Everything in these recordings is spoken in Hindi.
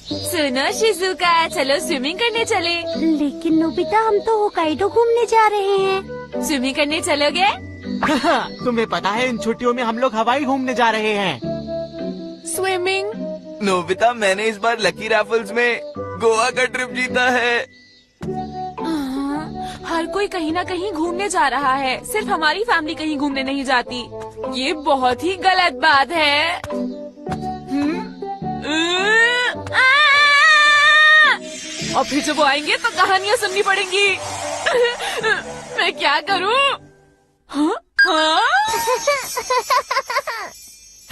सुनो शिजुका, चलो स्विमिंग करने चले। लेकिन नोबिता, हम तो होकाइडो घूमने जा रहे हैं। स्विमिंग करने चलोगे? तुम्हें पता है इन छुट्टियों में हम लोग हवाई घूमने जा रहे हैं। स्विमिंग? नोबिता, मैंने इस बार लकी रैफल्स में गोवा का ट्रिप जीता है। हर कोई कहीं ना कहीं घूमने जा रहा है, सिर्फ हमारी फैमिली कहीं घूमने नहीं जाती। ये बहुत ही गलत बात है। और फिर जब वो आएंगे तो कहानियाँ सुननी पड़ेंगी। मैं क्या करूँ?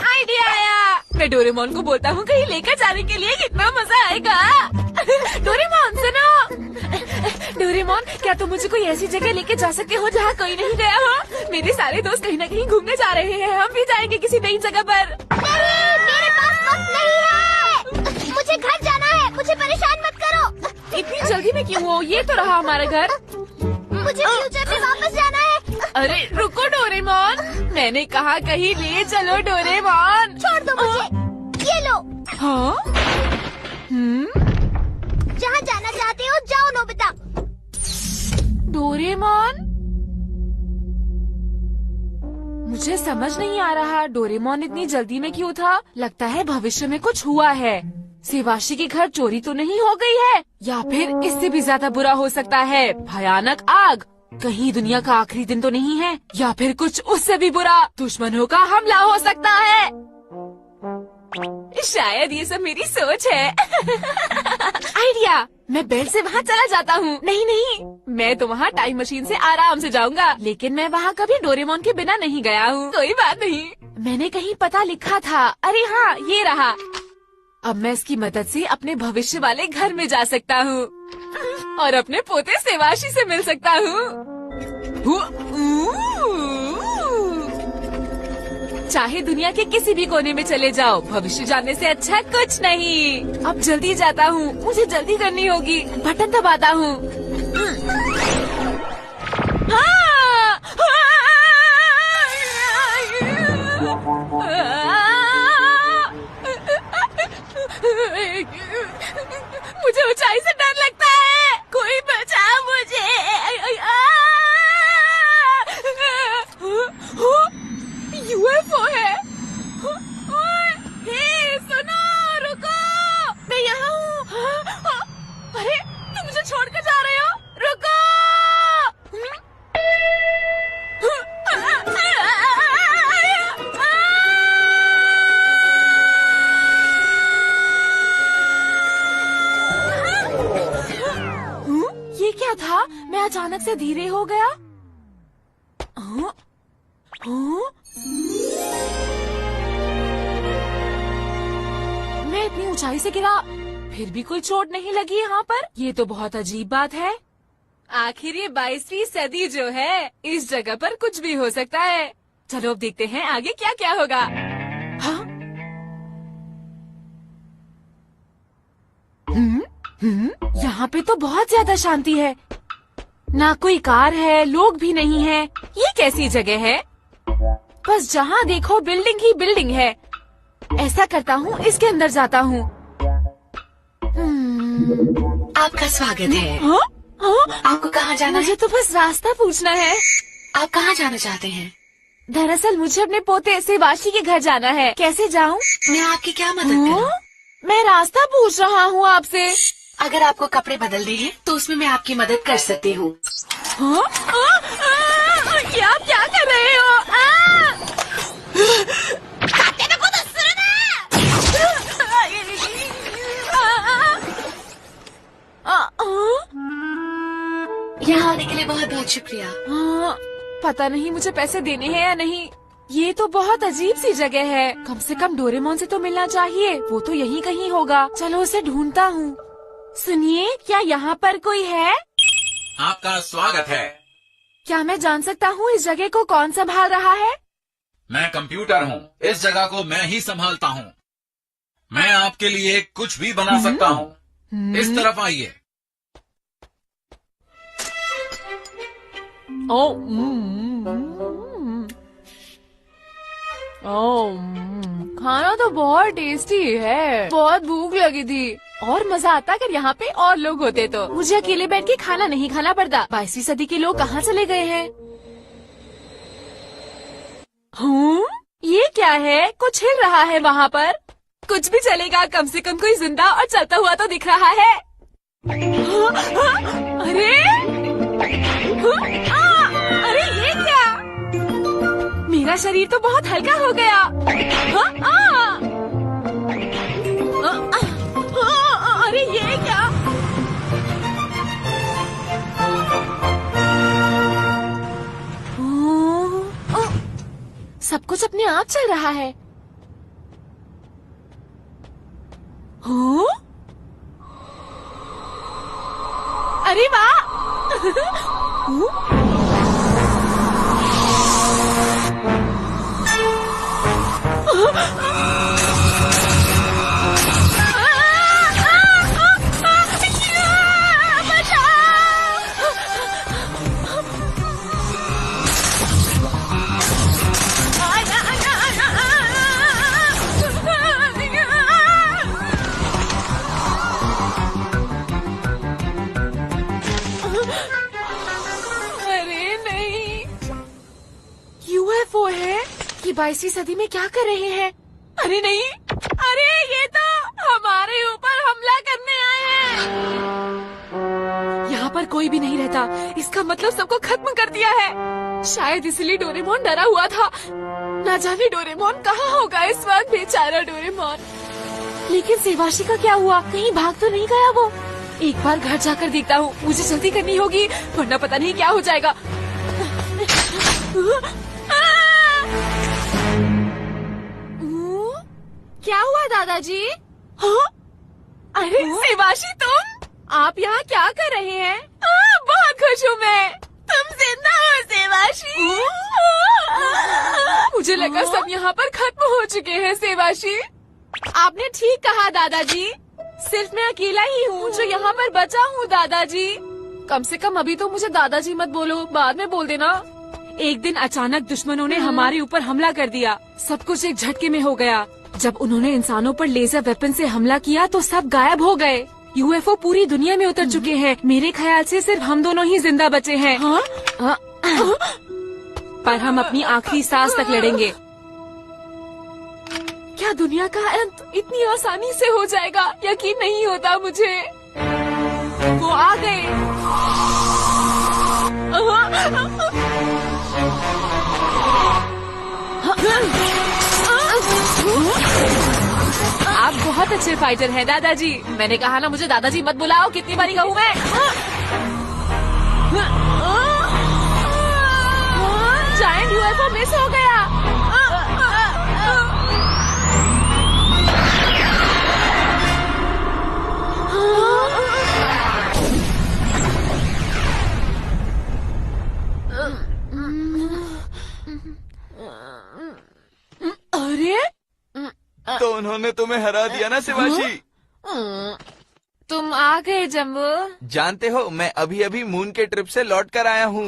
आइडिया आया। मैं डोरेमोन को बोलता हूँ कहीं लेकर जाने के लिए, कितना मजा आएगा। डोरेमोन सुनो। डोरेमोन, क्या तुम मुझे कोई ऐसी जगह लेके जा सकते हो जहाँ कोई नहीं गया हो? मेरे सारे दोस्त कहीं ना कहीं घूमने जा रहे हैं, हम भी जाएंगे किसी नई जगह पर। नहीं, मेरे पास वक्त नहीं है। मुझे घर जाना है, मुझे परेशान मत करो। इतनी जल्दी में क्यों हो? ये तो रहा हमारा घर। मुझे फ्यूचर में वापस जाना है। अरे रुको डोरेमोन, मैंने कहा कहीं ले चलो डोरेमोन। छोड़ दो मुझे। ये लो। हाँ? जहाँ जाना चाहते हो जाओ नोबिता। डोरेमोन, मुझे समझ नहीं आ रहा डोरेमोन इतनी जल्दी में क्यों था। लगता है भविष्य में कुछ हुआ है। सेवाशी की घर चोरी तो नहीं हो गई है, या फिर इससे भी ज्यादा बुरा हो सकता है, भयानक आग। कहीं दुनिया का आखिरी दिन तो नहीं है, या फिर कुछ उससे भी बुरा, दुश्मनों का हमला हो सकता है। शायद ये सब मेरी सोच है। आइडिया, मैं बेल से वहाँ चला जाता हूँ। नहीं, मैं तो वहाँ टाइम मशीन से आराम से जाऊंगा, लेकिन मैं वहाँ कभी डोरेमोन के बिना नहीं गया हूँ। कोई बात नहीं, मैंने कहीं पता लिखा था। अरे हाँ, ये रहा। अब मैं इसकी मदद से अपने भविष्य वाले घर में जा सकता हूँ और अपने पोते सेवाशी से मिल सकता हूँ। चाहे दुनिया के किसी भी कोने में चले जाओ, भविष्य जानने से अच्छा कुछ नहीं। अब जल्दी जाता हूँ, मुझे जल्दी करनी होगी। बटन दबाता हूँ। मुझे ऊंचाई से डर लगता है, कोई बचा मुझे। यूएफओ है। हे सुनो, रुको, मैं यहाँ हूँ। अरे तुम मुझे छोड़कर जा रहे हो? रुको। ये क्या था? मैं अचानक से धीरे हो गया। मैं इतनी ऊंचाई से गिरा, फिर भी कोई चोट नहीं लगी यहाँ पर। ये तो बहुत अजीब बात है। आखिर ये 22वीं सदी जो है, इस जगह पर कुछ भी हो सकता है। चलो अब देखते हैं आगे क्या क्या होगा। हाँ? यहाँ पे तो बहुत ज्यादा शांति है, ना कोई कार है, लोग भी नहीं है। ये कैसी जगह है? बस जहाँ देखो बिल्डिंग ही बिल्डिंग है। ऐसा करता हूँ, इसके अंदर जाता हूँ। आपका स्वागत है। हाँ? आपको कहाँ जाना है? मुझे तो बस रास्ता पूछना है। आप कहाँ जाना चाहते हैं? दरअसल मुझे अपने पोते सेवाशी के घर जाना है। कैसे जाऊँ? मैं आपकी क्या मदद करूँ? मैं रास्ता पूछ रहा हूँ आपसे। अगर आपको कपड़े बदलने हैं तो उसमें मैं आपकी मदद कर सकती हूँ। ये आप क्या कर रहे हो? यहाँ आने के लिए बहुत बहुत शुक्रिया। पता नहीं मुझे पैसे देने हैं या नहीं। ये तो बहुत अजीब सी जगह है। कम से कम डोरेमोन से तो मिलना चाहिए, वो तो यहीं कहीं होगा। चलो उसे ढूंढता हूँ। सुनिए, क्या यहाँ पर कोई है? आपका स्वागत है। क्या मैं जान सकता हूँ इस जगह को कौन संभाल रहा है? मैं कंप्यूटर हूँ, इस जगह को मैं ही संभालता हूँ। मैं आपके लिए कुछ भी बना सकता हूँ। इस तरफ आइए। खाना तो बहुत टेस्टी है। बहुत भूख लगी थी और मजा आता अगर यहाँ पे और लोग होते तो। मुझे अकेले बैठ के खाना नहीं खाना पड़ता। 22वीं सदी के लोग कहाँ चले गए हैं? ये क्या है? कुछ हिल रहा है वहाँ पर। कुछ भी चलेगा, कम से कम कोई जिंदा और चलता हुआ तो दिख रहा है। अरे अरे ये क्या? मेरा शरीर तो बहुत हल्का हो गया। अरे ये क्या? सब कुछ अपने आप चल रहा है। अरे वाह! यूएफओ है? ये 22वीं सदी में क्या कर रहे हैं? अरे नहीं, अरे ये तो हमारे ऊपर हमला करने आए हैं। यहाँ पर कोई भी नहीं रहता, इसका मतलब सबको खत्म कर दिया है। शायद इसलिए डोरेमोन डरा हुआ था। ना जाने डोरेमोन कहाँ होगा इस वक्त, बेचारा डोरेमोन। लेकिन सेवाशी का क्या हुआ? कहीं भाग तो नहीं गया वो? एक बार घर जाकर देखता हूँ, मुझे जल्दी करनी होगी वरना पता नहीं क्या हो जाएगा। क्या हुआ दादाजी? हाँ? अरे सेवाशी तुम? आप यहाँ क्या कर रहे हैं? बहुत खुश हूँ मैं। तुम जिंदा हो सेवाशी? मुझे लगा सब यहाँ पर खत्म हो चुके हैं सेवाशी। आपने ठीक कहा दादाजी, सिर्फ मैं अकेला ही हूँ जो यहाँ पर बचा हूँ दादाजी। कम से कम अभी तो मुझे दादाजी मत बोलो, बाद में बोल देना। एक दिन अचानक दुश्मनों ने हमारे ऊपर हमला कर दिया। सब कुछ एक झटके में हो गया। जब उन्होंने इंसानों पर लेजर वेपन से हमला किया तो सब गायब हो गए। यूएफओ पूरी दुनिया में उतर चुके हैं। मेरे ख्याल से सिर्फ हम दोनों ही जिंदा बचे हैं। पर हम अपनी आखिरी सांस तक लड़ेंगे। क्या दुनिया का अंत इतनी आसानी से हो जाएगा? यकीन नहीं होता मुझे। वो आ गए। आप बहुत अच्छे फाइटर हैं दादाजी। मैंने कहा ना मुझे दादाजी मत बुलाओ, कितनी बारी कहूँ मैं। जायंट यूएफओ मिस हो गया। अरे तो उन्होंने तुम्हें हरा दिया ना सेवाशी। तुम आ गए जम्बो। जानते हो मैं अभी अभी मून के ट्रिप से लौट कर आया हूँ।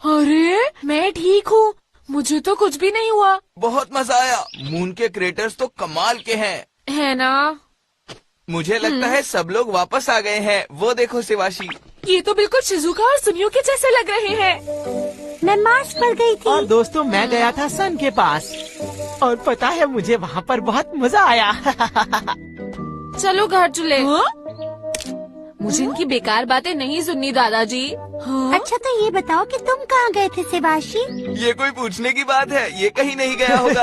अरे मैं ठीक हूँ, मुझे तो कुछ भी नहीं हुआ। बहुत मजा आया। मून के क्रेटर्स तो कमाल के हैं। है ना? मुझे लगता है सब लोग वापस आ गए हैं। वो देखो सेवाशी, ये तो बिल्कुल शिजुका और सुनियो के जैसे लग रहे हैं। मैं मार्स पर गई थी। और दोस्तों मैं गया था सन के पास और पता है मुझे वहाँ पर बहुत मजा आया। चलो घर चले। मुझे इनकी बेकार बातें नहीं सुननी दादाजी। अच्छा तो ये बताओ कि तुम कहाँ गए थे सेवाशी? ये कोई पूछने की बात है? ये कहीं नहीं गया होगा।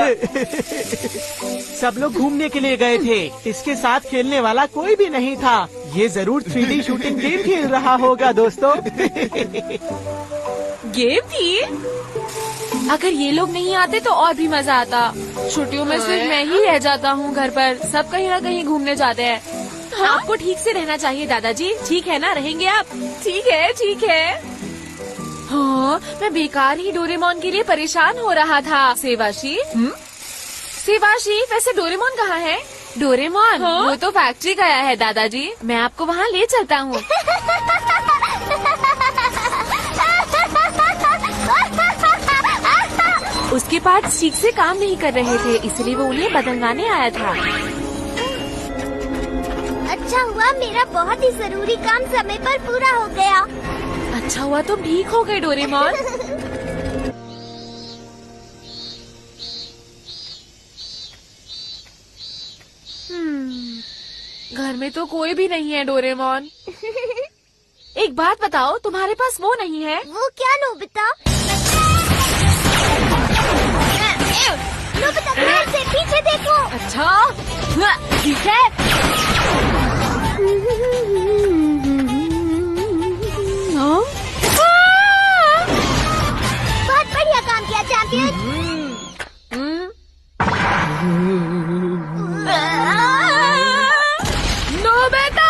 सब लोग घूमने के लिए गए थे। इसके साथ खेलने वाला कोई भी नहीं था। ये जरूर 3D शूटिंग गेम खेल रहा होगा दोस्तों। गेम थी? अगर ये लोग नहीं आते तो और भी मजा आता। छुट्टियों में सिर्फ मैं ही रह जाता हूँ घर पर, सब कहीं न कहीं घूमने जाते हैं। आपको ठीक से रहना चाहिए दादाजी, ठीक है ना? रहेंगे आप? ठीक है ठीक है। हाँ, मैं बेकार ही डोरेमोन के लिए परेशान हो रहा था। सेवाशी? सेवाशी, वैसे डोरेमोन कहाँ है? डोरेमोन? वो तो फैक्ट्री गया है दादाजी, मैं आपको वहाँ ले चलता हूँ। उसके पास ठीक से काम नहीं कर रहे थे, इसलिए वो उन्हें बदलवाने आया था। अच्छा हुआ मेरा बहुत ही जरूरी काम समय पर पूरा हो गया। अच्छा हुआ तुम ठीक हो गए डोरेमोन। घर में तो कोई भी नहीं है डोरेमोन। एक बात बताओ, तुम्हारे पास वो नहीं है? वो क्या नोबिता? नोबिता ध्यान से पीछे देखो। अच्छा ठीक है। बहुत बढ़िया काम किया चैंपियन। नोबिता!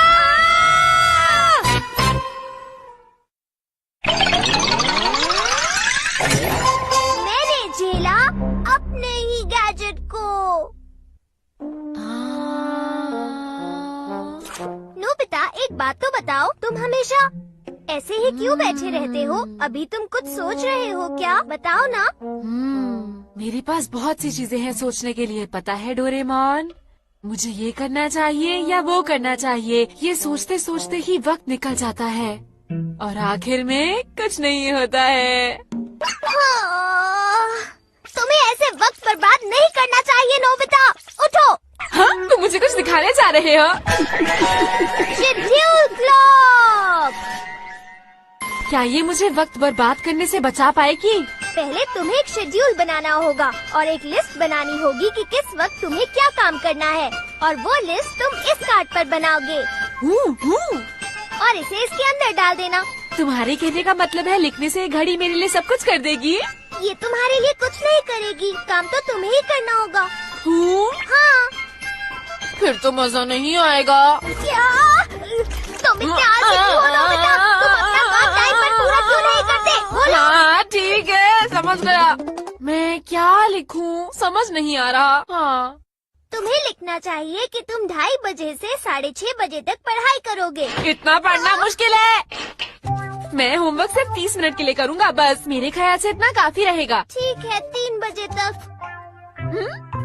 मैंने झेला अपने ही गैजेट को। नोबिता एक बात तो बताओ, तुम हमेशा ऐसे ही क्यों बैठे रहते हो? अभी तुम कुछ सोच रहे हो क्या? बताओ ना। मेरे पास बहुत सी चीजें हैं सोचने के लिए, पता है डोरेमोन। मुझे ये करना चाहिए या वो करना चाहिए, ये सोचते सोचते ही वक्त निकल जाता है और आखिर में कुछ नहीं होता है। तुम्हें ऐसे वक्त बर्बाद नहीं करना चाहिए नोबिता। उठो। हाँ, तुम मुझे कुछ दिखाने जा रहे हो? Schedule clock. क्या ये मुझे वक्त बर्बाद करने से बचा पाएगी? पहले तुम्हें एक शेड्यूल बनाना होगा और एक लिस्ट बनानी होगी कि किस वक्त तुम्हें क्या काम करना है, और वो लिस्ट तुम इस कार्ड पर बनाओगे और इसे इसके अंदर डाल देना। तुम्हारे कहने का मतलब है लिखने से घड़ी मेरे लिए सब कुछ कर देगी? ये तुम्हारे लिए कुछ नहीं करेगी, काम तो तुम्हें ही करना होगा। हाँ। फिर तो मजा नहीं आएगा। क्या? तुम इतने आलसी क्यों हो नोबिता? तुम अपना काम टाइम पर पूरा क्यों नहीं करते? बोलो। हाँ ठीक है, समझ गया। मैं क्या लिखूं समझ नहीं आ रहा। हाँ, तुम्हें लिखना चाहिए कि तुम 2:30 बजे से 6:30 बजे तक पढ़ाई करोगे। इतना पढ़ना मुश्किल है। मैं होमवर्क सिर्फ 30 मिनट के लिए करूँगा बस। मेरे ख्याल से इतना काफी रहेगा। ठीक है, 3 बजे तक।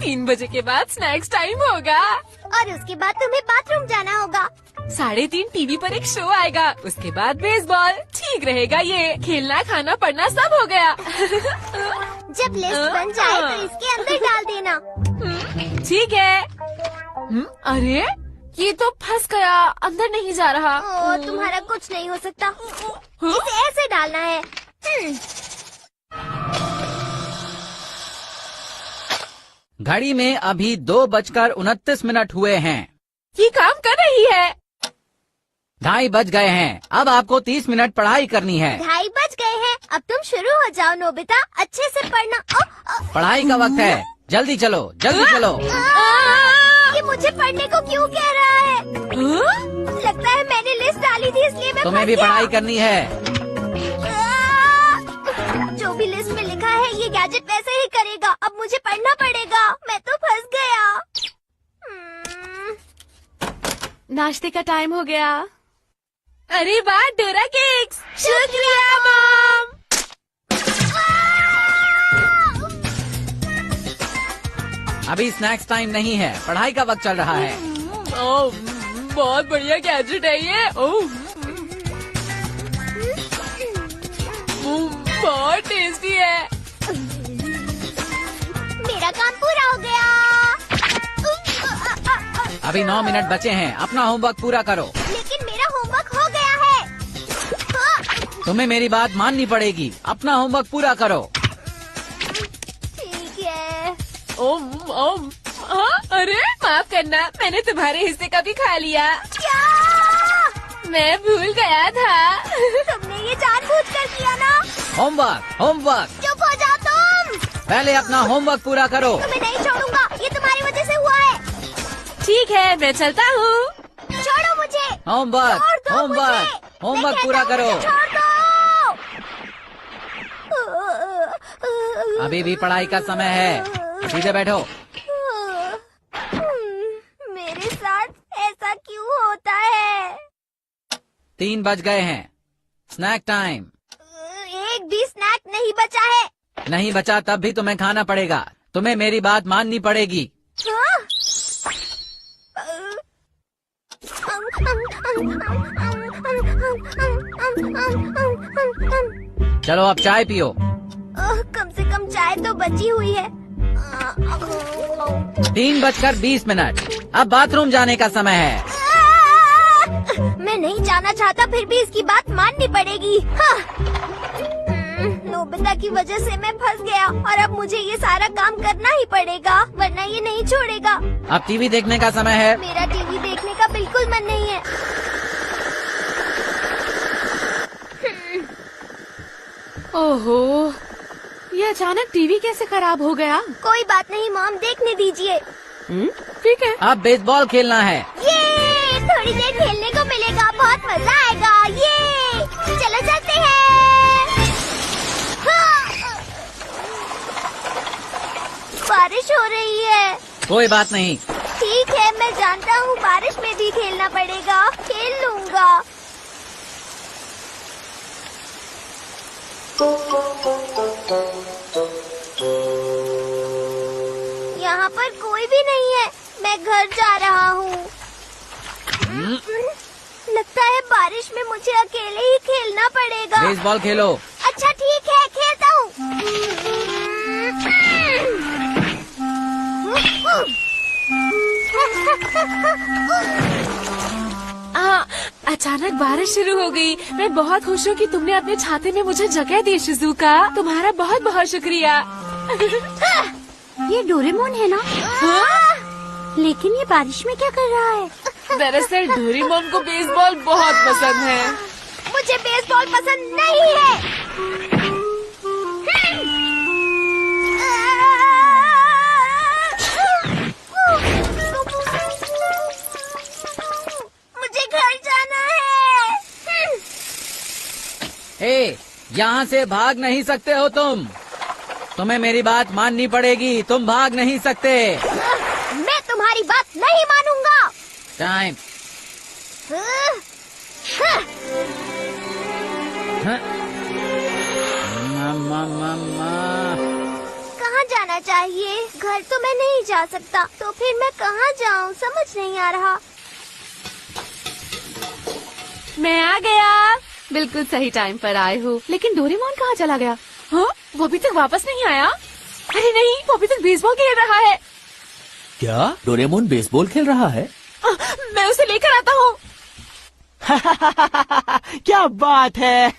3 बजे के बाद स्नैक्स टाइम होगा और उसके बाद तुम्हें बाथरूम जाना होगा। 3:30 टीवी पर एक शो आएगा, उसके बाद बेसबॉल। ठीक रहेगा ये। खेलना खाना पढ़ना सब हो गया। जब लिस्ट बन जाए तो इसके अंदर डाल देना। ठीक है। अरे ये तो फंस गया, अंदर नहीं जा रहा। तुम्हारा कुछ नहीं हो सकता। इसे ऐसे डालना है। घड़ी में अभी 2:29 हुए हैं। ये काम कर रही है। 2:30 बज गए हैं। अब आपको 30 मिनट पढ़ाई करनी है। 2:30 बज गए हैं। अब तुम शुरू हो जाओ नोबिता, अच्छे से पढ़ना। पढ़ाई का वक्त है, जल्दी चलो जल्दी चलो। ये मुझे पढ़ने को क्यों कह रहा है? लगता है मैंने लिस्ट डाली थी इसलिए मैं तुम्हें फंस भी गया। पढ़ाई करनी है। जो भी लिस्ट में लिखा है ये गैजेट वैसे ही करेगा। अब मुझे पढ़ना पड़ेगा। मैं तो फंस गया। नाश्ते का टाइम हो गया। अरे वाह डोरा केक्स। शुक्रिया मॉम। अभी स्नैक्स टाइम नहीं है, पढ़ाई का वक्त चल रहा है। ओह, बहुत बढ़िया गैजेट है ये। ओह, बहुत टेस्टी है। मेरा काम पूरा हो गया। अभी 9 मिनट बचे हैं, अपना होमवर्क पूरा करो। लेकिन मेरा होमवर्क हो गया है। तुम्हें मेरी बात माननी पड़ेगी, अपना होमवर्क पूरा करो। ठीक है। अरे माफ करना, मैंने तुम्हारे हिस्से का भी खा लिया। क्या? मैं भूल गया था। तुमने ये जानबूझकर किया ना? Homework homework. चुप हो जाओ तुम। पहले अपना होमवर्क पूरा करो। तुम्हें नहीं छोड़ूंगा, ये तुम्हारी वजह से हुआ है। ठीक है, मैं चलता हूँ। छोड़ो मुझे। होमवर्क छोड़ दो होमवर्क मुझे। होमवर्क मैं पूरा कहता हूँ करो। मुझे छोड़ दो। अभी भी पढ़ाई का समय है, सीधे बैठो। मेरे साथ ऐसा क्यों होता है? 3 बज गए हैं, स्नैक टाइम। एक भी स्नैक नहीं बचा है। नहीं बचा तब भी तुम्हें खाना पड़ेगा। तुम्हें मेरी बात माननी पड़ेगी। हाँ? चलो अब चाय पियो। कम से कम चाय तो बची हुई है। 3:20। अब बाथरूम जाने का समय है। मैं नहीं जाना चाहता, फिर भी इसकी बात माननी पड़ेगी। हाँ। नोबिता की वजह से मैं फंस गया और अब मुझे ये सारा काम करना ही पड़ेगा, वरना ये नहीं छोड़ेगा। अब टीवी देखने का समय है। मेरा टीवी देखने का बिल्कुल मन नहीं है। ओहो, ये अचानक टीवी कैसे खराब हो गया? कोई बात नहीं मॉम, देखने दीजिए। ठीक है। अब बेसबॉल खेलना है। ये थोड़ी देर खेलने को मिलेगा, बहुत मजा आएगा। ये चलो चलते हैं। हाँ। बारिश हो रही है। कोई बात नहीं। ठीक है, मैं जानता हूँ बारिश में भी खेलना पड़ेगा, खेल लूँगा। यहाँ पर कोई भी नहीं है, मैं घर जा रहा हूँ। लगता है बारिश में मुझे अकेले ही खेलना पड़ेगा। बेसबॉल खेलो। अच्छा ठीक है, खेलता हूँ। अचानक बारिश शुरू हो गई। मैं बहुत खुश हूँ कि तुमने अपने छाते में मुझे जगह दी शिजुका। तुम्हारा बहुत बहुत शुक्रिया। ये डोरेमोन है ना? लेकिन ये बारिश में क्या कर रहा है? दरअसल डोरेमोन को बेसबॉल बहुत पसंद है। मुझे बेसबॉल पसंद नहीं है। मुझे घर जाना है। ए, यहाँ से भाग नहीं सकते हो तुम। तुम्हें मेरी बात माननी पड़ेगी, तुम भाग नहीं सकते। मैं तुम्हारी बात नहीं मानूंगा। टाइम। कहाँ जाना चाहिए? घर तो मैं नहीं जा सकता, तो फिर मैं कहाँ जाऊँ समझ नहीं आ रहा। मैं आ गया। बिल्कुल सही टाइम पर आए हो। लेकिन डोरेमोन कहाँ चला गया? हाँ, वो अभी तक वापस नहीं आया। अरे नहीं, वो अभी तक बेसबॉल खेल रहा है। क्या डोरेमोन बेसबॉल खेल रहा है? मैं उसे लेकर आता हूँ। क्या बात है।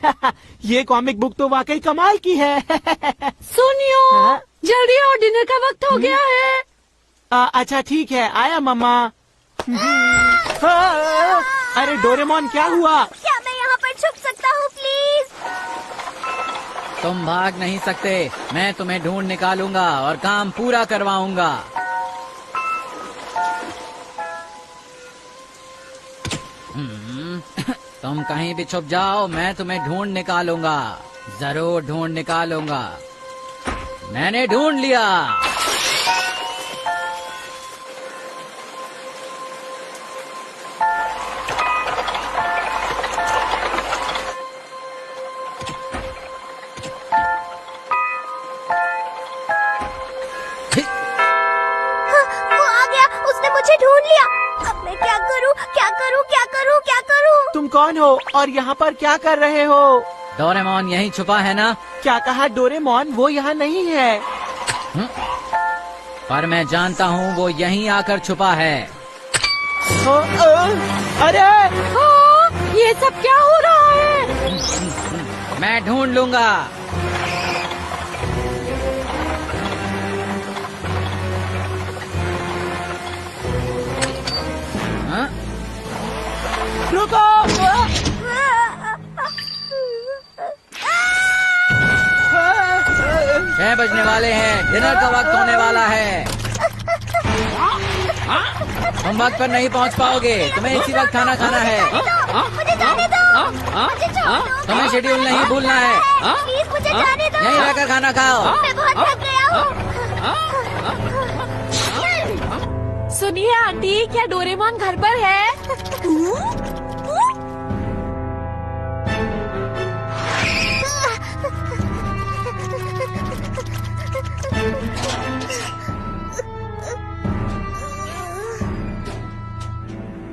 ये कॉमिक बुक तो वाकई कमाल की है। सुनियो, हाँ? जल्दी आओ, डिनर का वक्त हो गया है। अच्छा ठीक है, आया मम्मा। अरे डोरेमोन, क्या हुआ? क्या मैं यहाँ पर छुप सकता हूँ प्लीज? तुम भाग नहीं सकते। मैं तुम्हें ढूंढ निकालूंगा और काम पूरा करवाऊंगा। तुम कहीं भी छुप जाओ, मैं तुम्हें ढूंढ निकालूंगा। जरूर ढूंढ निकालूंगा। मैंने ढूंढ लिया। वो आ गया, उसने मुझे ढूंढ लिया। अब मैं क्या करूँ, क्या करूँ, क्या करूँ, क्या करूँ? तुम कौन हो और यहाँ पर क्या कर रहे हो? डोरेमोन यहीं छुपा है ना? क्या कहा डोरेमोन? वो यहाँ नहीं है। पर मैं जानता हूँ वो यहीं आकर छुपा है। अरे ये सब क्या हो रहा है? मैं ढूंढ लूंगा। हाँ? रुको। 6 बजने वाले हैं, डिनर का वक्त होने वाला है। तुम वक्त पर नहीं पहुंच पाओगे, तुम्हें इसी वक्त खाना खाना है। मुझे जाने दो, मुझे छोड़ दो। तुम्हें शेड्यूल नहीं भूलना है। प्लीज मुझे जाने दो। यहीं रहकर खाना खाओ। मैं बहुत थक गया हूँ। सुनिए आंटी, क्या डोरेमोन घर पर है?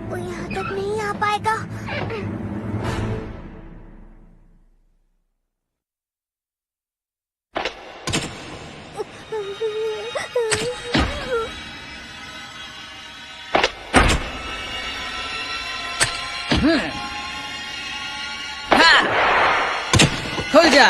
वो यहाँ तक नहीं आ पाएगा। खुल जा।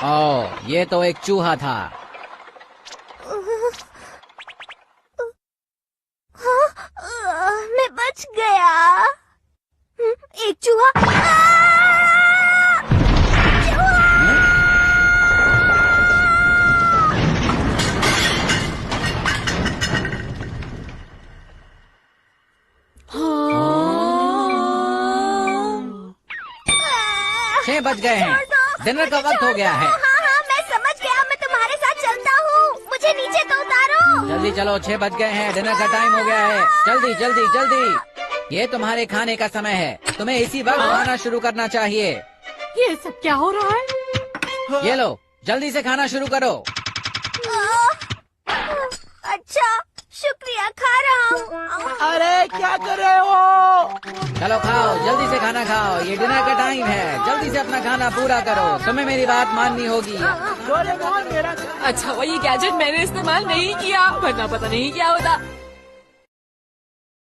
ओ, ये तो एक चूहा था। मैं बच गया। एक चूहा। छह बज गए हैं, डिनर का वक्त हो गया है। हाँ, मैं समझ गया। मैं तुम्हारे साथ चलता हूँ। मुझे नीचे तो उतारो। जल्दी चलो, 6 बज गए हैं, डिनर का टाइम हो गया है। जल्दी जल्दी जल्दी, ये तुम्हारे खाने का समय है। तुम्हें इसी वक्त खाना शुरू करना चाहिए। ये सब क्या हो रहा है? ये लो, जल्दी से खाना शुरू करो। अच्छा, शुक्रिया, खा रहा हूँ। अरे क्या कर रहे हो? चलो खाओ, जल्दी से खाना खाओ, ये डिनर का टाइम है। जल्दी से अपना खाना पूरा करो, तुम्हें मेरी बात माननी होगी। डोरेमोन मेरा अच्छा, वो ये गैजेट मैंने इस्तेमाल नहीं किया, वरना पता नहीं क्या होता।